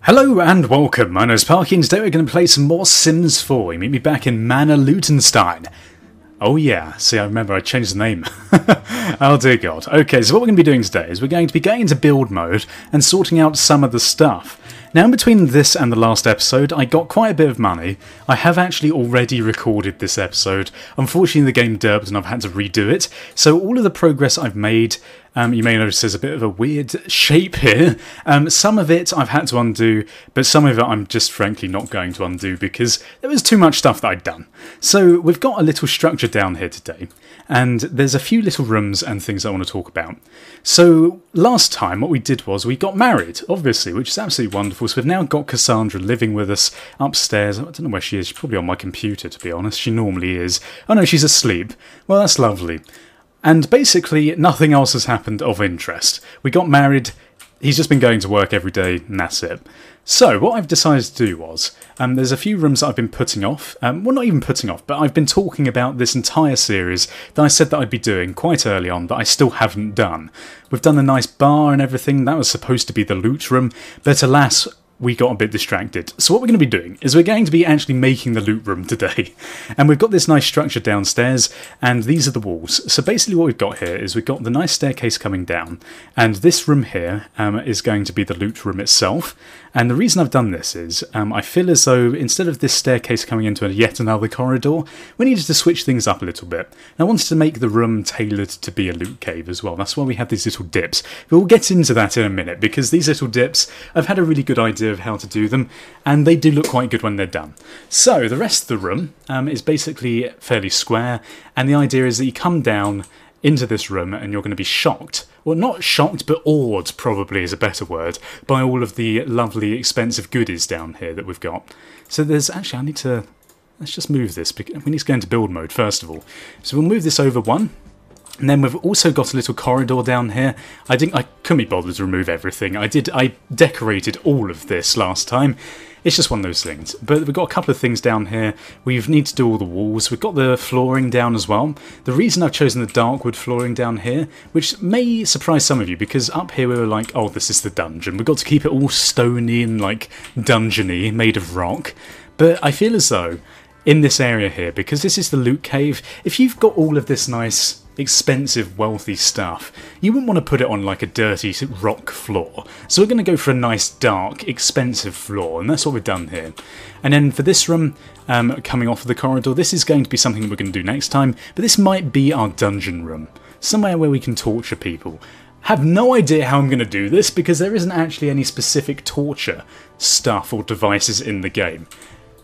Hello and welcome, my name is Parky and today we're going to play some more Sims 4. You meet me back in Manor Lutenstein. Oh yeah, see I remember I changed the name. Oh dear god. Okay, so what we're going to be doing today is we're going to be going into build mode and sorting out some of the stuff. Now in between this and the last episode I got quite a bit of money. I have actually already recorded this episode. Unfortunately the game derped and I've had to redo it. So all of the progress I've made, you may notice there's a bit of a weird shape here. Some of it I've had to undo, but some of it I'm just frankly not going to undo because there was too much stuff that I'd done. So we've got a little structure down here today, and there's a few little rooms and things I want to talk about. So last time what we did was we got married, obviously, which is absolutely wonderful. So we've now got Cassandra living with us upstairs. I don't know where she is. She's probably on my computer, to be honest. She normally is. Oh no, she's asleep. Well, that's lovely. And basically, nothing else has happened of interest. We got married, he's just been going to work every day, and that's it. So, what I've decided to do was, there's a few rooms that I've been putting off. Well, not even putting off, but I've been talking about this entire series that I said that I'd be doing quite early on, that I still haven't done. We've done a nice bar and everything, that was supposed to be the loot room, but alas, we got a bit distracted. So what we're going to be doing is we're going to be actually making the loot room today. And we've got this nice structure downstairs, and these are the walls. So basically what we've got here is we've got the nice staircase coming down, and this room here is going to be the loot room itself. And the reason I've done this is I feel as though instead of this staircase coming into yet another corridor, we needed to switch things up a little bit. And I wanted to make the room tailored to be a loot cave as well. That's why we have these little dips. But we'll get into that in a minute, because these little dips, I've had a really good idea of how to do them, and they do look quite good when they're done. So the rest of the room is basically fairly square, and the idea is that you come down into this room and you're going to be shocked. Well, not shocked, but awed probably is a better word, by all of the lovely expensive goodies down here that we've got. So there's actually, let's just move this. We need to go into build mode first of all. So we'll move this over one. And then we've also got a little corridor down here. I couldn't be bothered to remove everything. I decorated all of this last time. It's just one of those things. But we've got a couple of things down here. We need to do all the walls. We've got the flooring down as well. The reason I've chosen the dark wood flooring down here, which may surprise some of you, because up here we were like, oh, this is the dungeon. We've got to keep it all stony and like dungeony, made of rock. But I feel as though in this area here, because this is the loot cave, if you've got all of this nice expensive, wealthy stuff, you wouldn't want to put it on like a dirty rock floor. So we're going to go for a nice, dark, expensive floor, and that's what we've done here. And then for this room, coming off of the corridor, this is going to be something we're going to do next time, but this might be our dungeon room. Somewhere where we can torture people. Have no idea how I'm going to do this, because there isn't actually any specific torture stuff or devices in the game.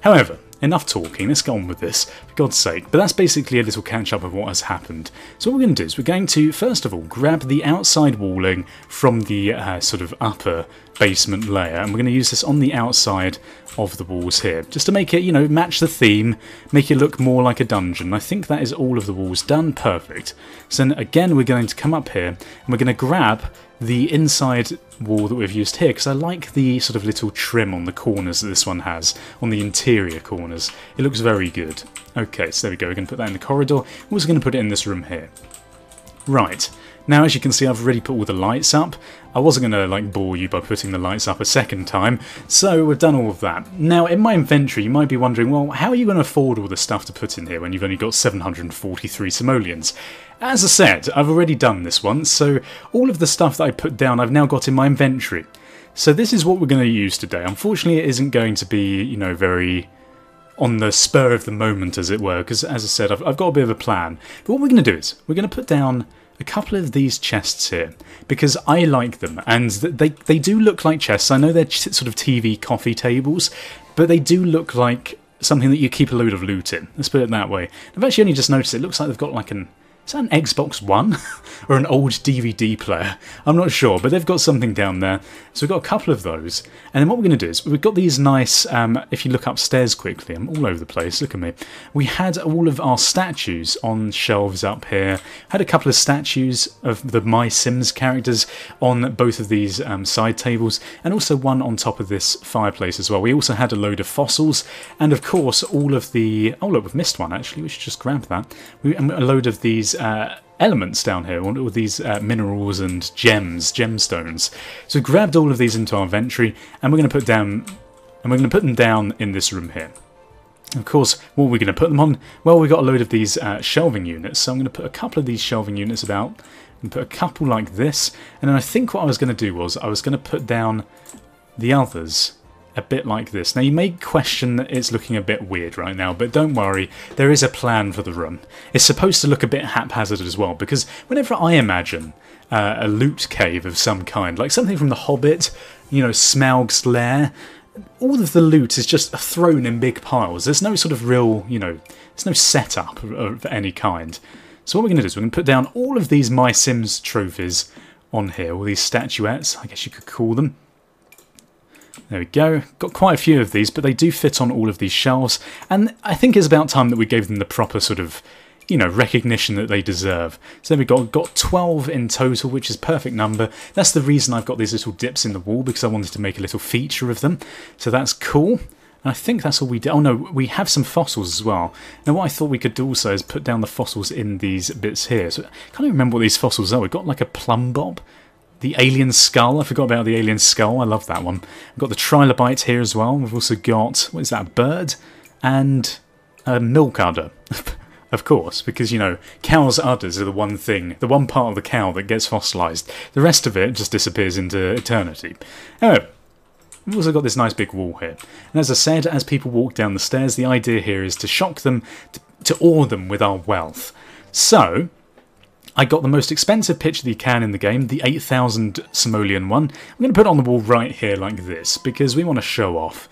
However, enough talking, let's go on with this, for God's sake. But that's basically a little catch-up of what has happened. So what we're going to do is we're going to, first of all, grab the outside walling from the sort of upper basement layer, and we're going to use this on the outside of the walls here, just to make it, you know, match the theme, make it look more like a dungeon. I think that is all of the walls done. Perfect. So then again, we're going to come up here, and we're going to grab the inside wall that we've used here, because I like the sort of little trim on the corners that this one has, on the interior corners. It looks very good. Okay, so there we go, we're going to put that in the corridor. We're also going to put it in this room here. Right, now as you can see I've already put all the lights up. I wasn't going to like bore you by putting the lights up a second time, so we've done all of that. Now in my inventory you might be wondering, well, how are you going to afford all the stuff to put in here when you've only got 743 simoleons? As I said, I've already done this once, so all of the stuff that I put down I've now got in my inventory. So this is what we're going to use today. Unfortunately it isn't going to be, you know, very on the spur of the moment, as it were, because as I said, I've got a bit of a plan. But what we're going to do is we're going to put down a couple of these chests here, because I like them, and they do look like chests. I know they're sort of TV coffee tables, but they do look like something that you keep a load of loot in. Let's put it that way. I've actually only just noticed it looks like they've got like an... Is that an Xbox One? Or an old DVD player? I'm not sure, but they've got something down there. So we've got a couple of those. And then what we're going to do is, we've got these nice, if you look upstairs quickly, I'm all over the place, look at me. We had all of our statues on shelves up here. Had a couple of statues of the My Sims characters on both of these side tables, and also one on top of this fireplace as well. We also had a load of fossils, and of course all of the... Oh look, we've missed one actually, we should just grab that. A load of these these elements down here, all these minerals and gemstones. So we grabbed all of these into our inventory, and we're going to put them down in this room here. Of course, what are we going to put them on? Well, we've got a load of these shelving units, so I'm going to put a couple of these shelving units about, and put a couple like this, and then I think what I was going to do was, I was going to put down the others a bit like this. Now, you may question that it's looking a bit weird right now, but don't worry, there is a plan for the room. It's supposed to look a bit haphazard as well, because whenever I imagine a loot cave of some kind, like something from The Hobbit, you know, Smaug's lair, all of the loot is just thrown in big piles. There's no sort of real, you know, there's no setup of any kind. So what we're going to do is we're going to put down all of these My Sims trophies on here, all these statuettes, I guess you could call them. There we go. Got quite a few of these, but they do fit on all of these shelves, and I think it's about time that we gave them the proper sort of, you know, recognition that they deserve. So there we got 12 in total, which is a perfect number. That's the reason I've got these little dips in the wall, because I wanted to make a little feature of them. So that's cool. And I think that's all we did. Oh no, we have some fossils as well. Now what I thought we could do also is put down the fossils in these bits here. So I can't even remember what these fossils are. We've got like a plumb bob. The alien skull. I forgot about the alien skull. I love that one. We've got the trilobite here as well. We've also got, what is that, a bird? And a milk udder. Of course, because, you know, cows' udders are the one thing, the one part of the cow that gets fossilised. The rest of it just disappears into eternity. Anyway, we've also got this nice big wall here. And as I said, as people walk down the stairs, the idea here is to shock them, to awe them with our wealth. So, I got the most expensive picture that you can in the game, the 8,000 simoleon one. I'm going to put it on the wall right here like this, because we want to show off.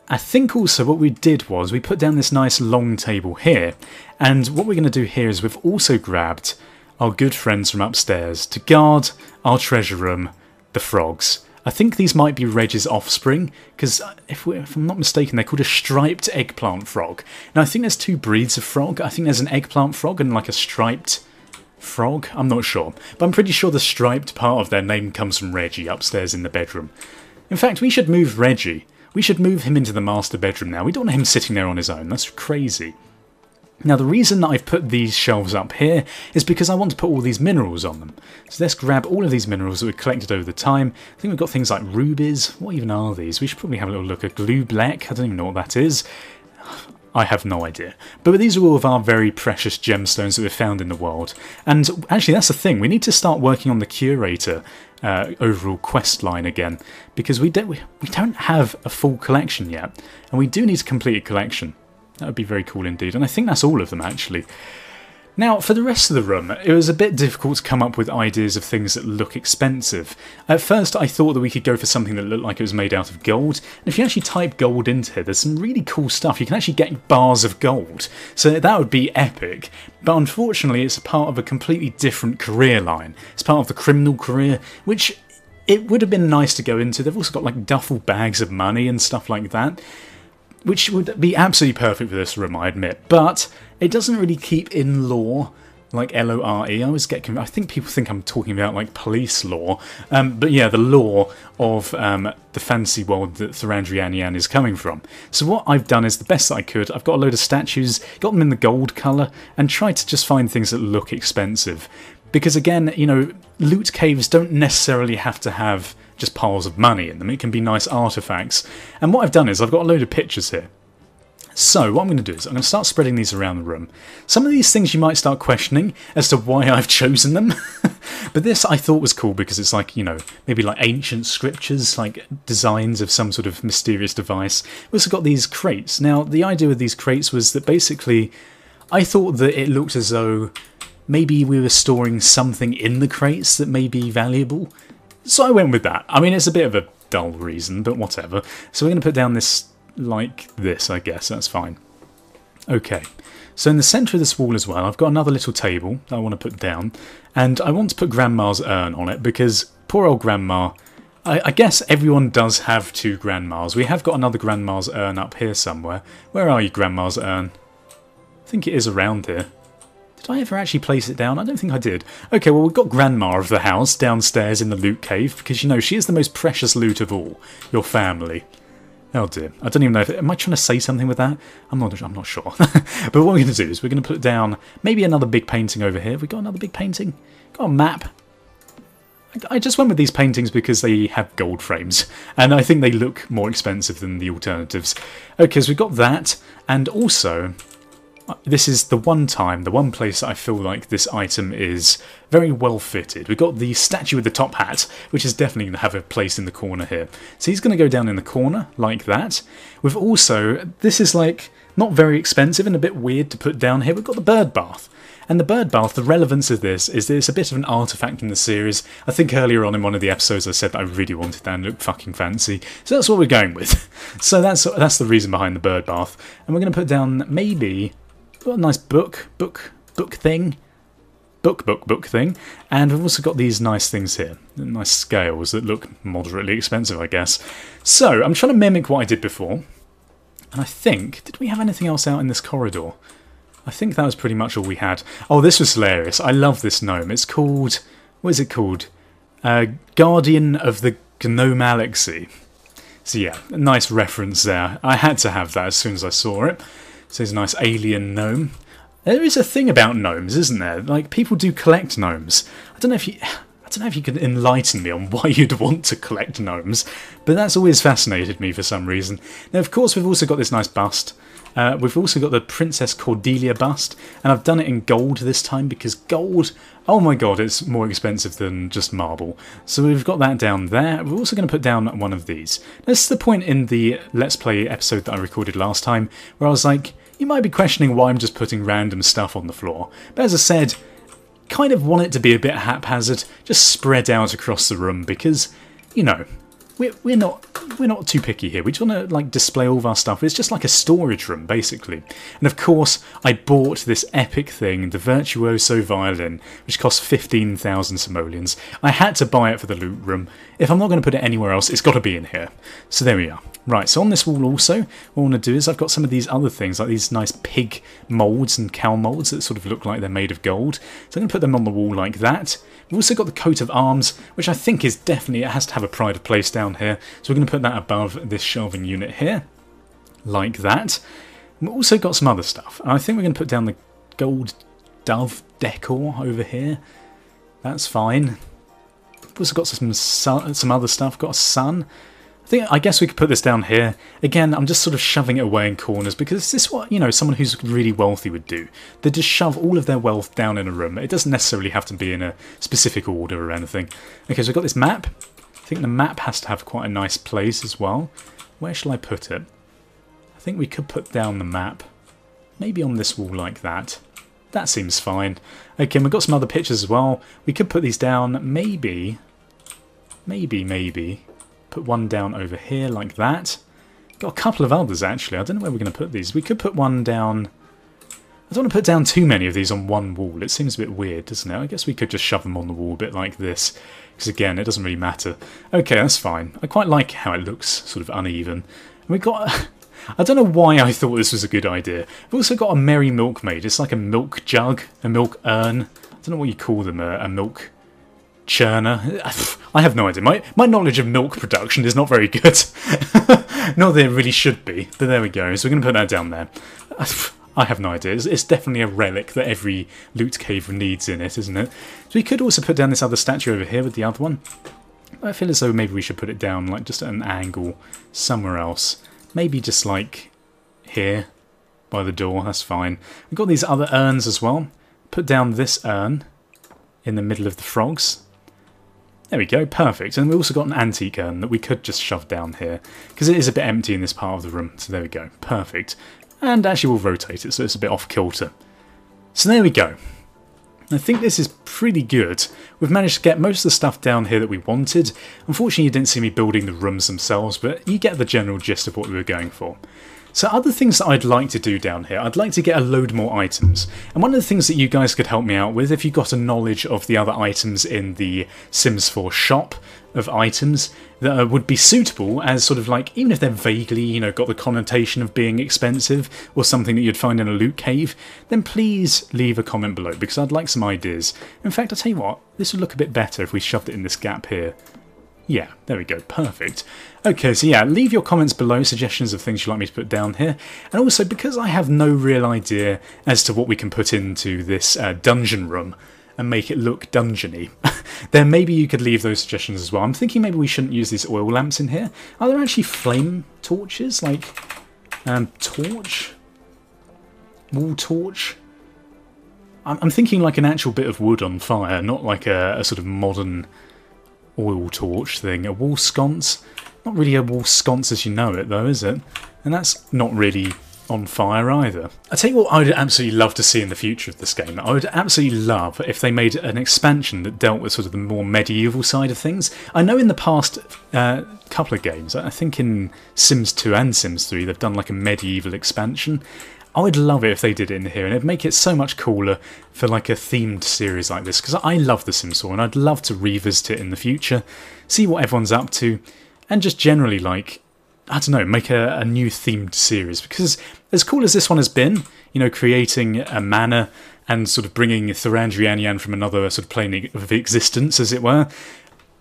I think also what we did was we put down this nice long table here, and what we're going to do here is we've also grabbed our good friends from upstairs to guard our treasure room, the frogs. I think these might be Reg's offspring, because if I'm not mistaken, they're called a striped eggplant frog. Now I think there's two breeds of frog. I think there's an eggplant frog and like a striped frog. I'm not sure, but I'm pretty sure the striped part of their name comes from Reggie upstairs in the bedroom. In fact, we should move Reggie. We should move him into the master bedroom now. We don't want him sitting there on his own. That's crazy. Now, the reason that I've put these shelves up here is because I want to put all these minerals on them. So let's grab all of these minerals that we've collected over the time. I think we've got things like rubies. What even are these? We should probably have a little look at glue black. I don't even know what that is. I have no idea. But these are all of our very precious gemstones that we've found in the world. And actually, that's the thing. We need to start working on the curator overall quest line again, because we don't have a full collection yet, and we do need to complete a collection. That would be very cool indeed, and I think that's all of them actually. Now, for the rest of the room, it was a bit difficult to come up with ideas of things that look expensive. At first, I thought that we could go for something that looked like it was made out of gold. And if you actually type gold into here, there's some really cool stuff. You can actually get bars of gold. So that would be epic. But unfortunately, it's a part of a completely different career line. It's part of the criminal career, which it would have been nice to go into. They've also got like duffel bags of money and stuff like that, which would be absolutely perfect for this room, I admit. But it doesn't really keep in lore, like L-O-R-E. I always get confused. I think people think I'm talking about like police law. But yeah, the lore of the fantasy world that Thorandrianian is coming from. So what I've done is the best that I could. I've got a load of statues, got them in the gold colour, and tried to just find things that look expensive. Because again, you know, loot caves don't necessarily have to have just piles of money in them. It can be nice artefacts. And what I've done is I've got a load of pictures here. So what I'm going to do is I'm going to start spreading these around the room. Some of these things you might start questioning as to why I've chosen them. But this I thought was cool because it's like, you know, maybe like ancient scriptures, like designs of some sort of mysterious device. We also got these crates. Now, the idea with these crates was that basically I thought that it looked as though maybe we were storing something in the crates that may be valuable. So I went with that. I mean, it's a bit of a dull reason, but whatever. So we're going to put down this like this, I guess. That's fine. Okay. So in the centre of this wall as well, I've got another little table that I want to put down. And I want to put Grandma's urn on it because poor old Grandma... I guess everyone does have two Grandmas. We have got another Grandma's urn up here somewhere. Where are you, Grandma's urn? I think it is around here. Did I ever actually place it down? I don't think I did. Okay, well, we've got Grandma of the house downstairs in the loot cave because, you know, she is the most precious loot of all. Your family. Oh dear, I don't even know if... Am I trying to say something with that? I'm not sure. But what we're going to do is we're going to put down maybe another big painting over here. Have we got another big painting? Got a map. I just went with these paintings because they have gold frames, and I think they look more expensive than the alternatives. Okay, so we've got that, and also... This is the one place that I feel like this item is very well fitted. We've got the statue with the top hat, which is definitely going to have a place in the corner here. So he's going to go down in the corner, like that. We've also, this is like not very expensive and a bit weird to put down here. We've got the bird bath. And the bird bath, the relevance of this is that it's a bit of an artifact in the series. I think earlier on in one of the episodes I said that I really wanted that and it looked fucking fancy. So that's what we're going with. So that's the reason behind the bird bath. And we're going to put down maybe... Got a nice book thing, and we've also got these nice things here, nice scales that look moderately expensive, I guess. So I'm trying to mimic what I did before, and I think, did we have anything else out in this corridor? I think that was pretty much all we had. Oh, this was hilarious. I love this gnome. It's called, what is it called? Guardian of the Gnomalaxy. So yeah, a nice reference there. I had to have that as soon as I saw it. So he's a nice alien gnome. There is a thing about gnomes, isn't there? Like, people do collect gnomes. I don't know if you can enlighten me on why you'd want to collect gnomes, but that's always fascinated me for some reason. Now, of course, we've also got this nice bust. We've also got the Princess Cordelia bust, and I've done it in gold this time because gold, oh my god, it's more expensive than just marble. So we've got that down there. We're also going to put down one of these. This is the point in the Let's Play episode that I recorded last time, where I was like, you might be questioning why I'm just putting random stuff on the floor. But as I said, kind of want it to be a bit haphazard, just spread out across the room because, you know, we're not too picky here. We just want to like display all of our stuff. It's just like a storage room, basically. And of course, I bought this epic thing, the Virtuoso violin, which cost 15,000 simoleons. I had to buy it for the loot room. If I'm not going to put it anywhere else, it's got to be in here. So there we are. Right, so on this wall also, what I want to do is I've got some of these other things, like these nice pig moulds and cow moulds that sort of look like they're made of gold. So I'm going to put them on the wall like that. We've also got the coat of arms, which I think is definitely, it has to have a pride of place down here. So we're going to put that above this shelving unit here, like that. We've also got some other stuff. I think we're going to put down the gold dove decor over here. That's fine. We've also got some other stuff. Got a sun. I guess we could put this down here. Again, I'm just sort of shoving it away in corners because this is what, you know, someone who's really wealthy would do. They just shove all of their wealth down in a room. It doesn't necessarily have to be in a specific order or anything. Okay, so we've got this map. I think the map has to have quite a nice place as well. Where shall I put it? I think we could put down the map. Maybe on this wall like that. That seems fine. Okay, and we've got some other pictures as well. We could put these down, maybe. Put one down over here like that. Got a couple of others actually. I don't know where we're going to put these. We could put one down. I don't want to put down too many of these on one wall. It seems a bit weird, doesn't it? I guess we could just shove them on the wall a bit like this. Because again, it doesn't really matter. Okay, that's fine. I quite like how it looks sort of uneven. And we've got... I don't know why I thought this was a good idea. We've also got a merry milkmaid. It's like a milk jug, a milk urn. I don't know what you call them, a milk churner. I have no idea. My knowledge of milk production is not very good. Not that it really should be, but there we go. So we're going to put that down there. I have no idea. It's definitely a relic that every loot cave needs in it, isn't it? So we could also put down this other statue over here with the other one. I feel as though maybe we should put it down like just at an angle somewhere else. Maybe just like here by the door. That's fine. We've got these other urns as well. Put down this urn in the middle of the frogs. There we go, perfect. And we've also got an antique urn that we could just shove down here, because it is a bit empty in this part of the room. So there we go, perfect. And actually we'll rotate it so it's a bit off kilter. So there we go. I think this is pretty good. We've managed to get most of the stuff down here that we wanted. Unfortunately you didn't see me building the rooms themselves, but you get the general gist of what we were going for. So other things that I'd like to do down here, I'd like to get a load more items. And one of the things that you guys could help me out with, if you got a knowledge of the other items in the Sims 4 shop of items that would be suitable as sort of like, even if they're vaguely, you know, got the connotation of being expensive or something that you'd find in a loot cave, then please leave a comment below because I'd like some ideas. In fact, I'll tell you what, this would look a bit better if we shoved it in this gap here. Yeah, there we go, perfect. Okay, so yeah, leave your comments below, suggestions of things you'd like me to put down here. And also, because I have no real idea as to what we can put into this dungeon room and make it look dungeony, then maybe you could leave those suggestions as well. I'm thinking maybe we shouldn't use these oil lamps in here. Are there actually flame torches? Like, torch? Wall torch? I'm thinking like an actual bit of wood on fire, not like a sort of modern oil torch thing. A wall sconce? Not really a wall sconce as you know it though, is it? And that's not really on fire either. I tell you what I would absolutely love to see in the future of this game. I would absolutely love if they made an expansion that dealt with sort of the more medieval side of things. I know in the past couple of games, I think in Sims 2 and Sims 3, they've done like a medieval expansion. I would love it if they did it in here, and it'd make it so much cooler for like a themed series like this, because I love The Sims 4 and I'd love to revisit it in the future, see what everyone's up to, and just generally like, I don't know, make a new themed series. Because as cool as this one has been, you know, creating a manor and sort of bringing Thorandrianian from another sort of plane of existence, as it were,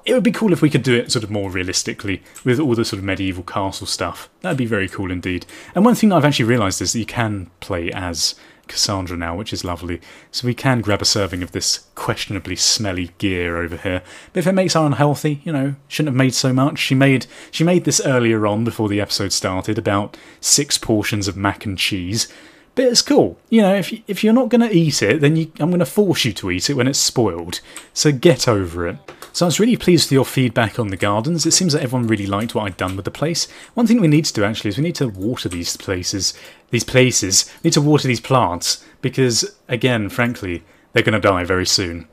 it would be cool if we could do it sort of more realistically with all the sort of medieval castle stuff. That'd be very cool indeed. And one thing that I've actually realised is that you can play as Cassandra now, which is lovely. So we can grab a serving of this questionably smelly gear over here. But if it makes her unhealthy, you know, shouldn't have made so much. She made this earlier on before the episode started, about 6 portions of mac and cheese. But it's cool. You know, if you're not going to eat it, then I'm going to force you to eat it when it's spoiled. So get over it. So I was really pleased with your feedback on the gardens. It seems that everyone really liked what I'd done with the place. One thing we need to do actually is we need to water these places. We need to water these plants because, again, frankly, they're going to die very soon.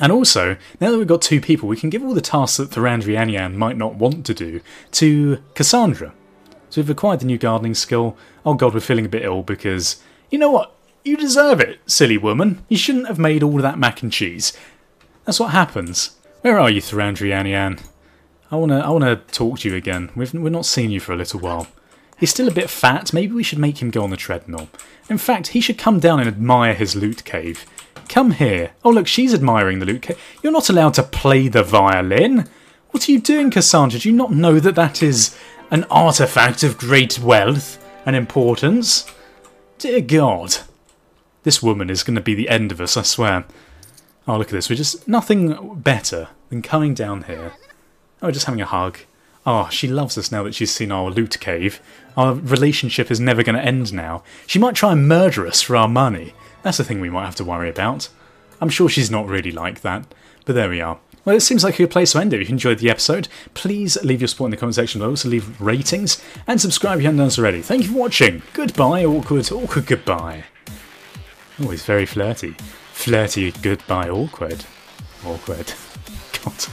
And also, now that we've got 2 people, we can give all the tasks that Thorandrianian might not want to do to Cassandra. So we've acquired the new gardening skill. Oh god, we're feeling a bit ill because, you know what? You deserve it, silly woman. You shouldn't have made all that mac and cheese. That's what happens. Where are you, Thorandrianian? I wanna talk to you again. We've not seen you for a little while. He's still a bit fat. Maybe we should make him go on the treadmill. In fact, he should come down and admire his loot cave. Come here. Oh look, she's admiring the loot cave. You're not allowed to play the violin. What are you doing, Cassandra? Do you not know that that is an artifact of great wealth and importance? Dear God. This woman is going to be the end of us, I swear. Oh, look at this. We're just nothing better than coming down here. Oh, just having a hug. Oh, she loves us now that she's seen our loot cave. Our relationship is never going to end now. She might try and murder us for our money. That's the thing we might have to worry about. I'm sure she's not really like that. But there we are. Well, it seems like a good place to end it. If you enjoyed the episode, please leave your support in the comment section below. Also leave ratings and subscribe if you haven't done so already. Thank you for watching. Goodbye, awkward, awkward goodbye. Oh, he's very flirty. Flirty, goodbye, awkward. Awkward. God.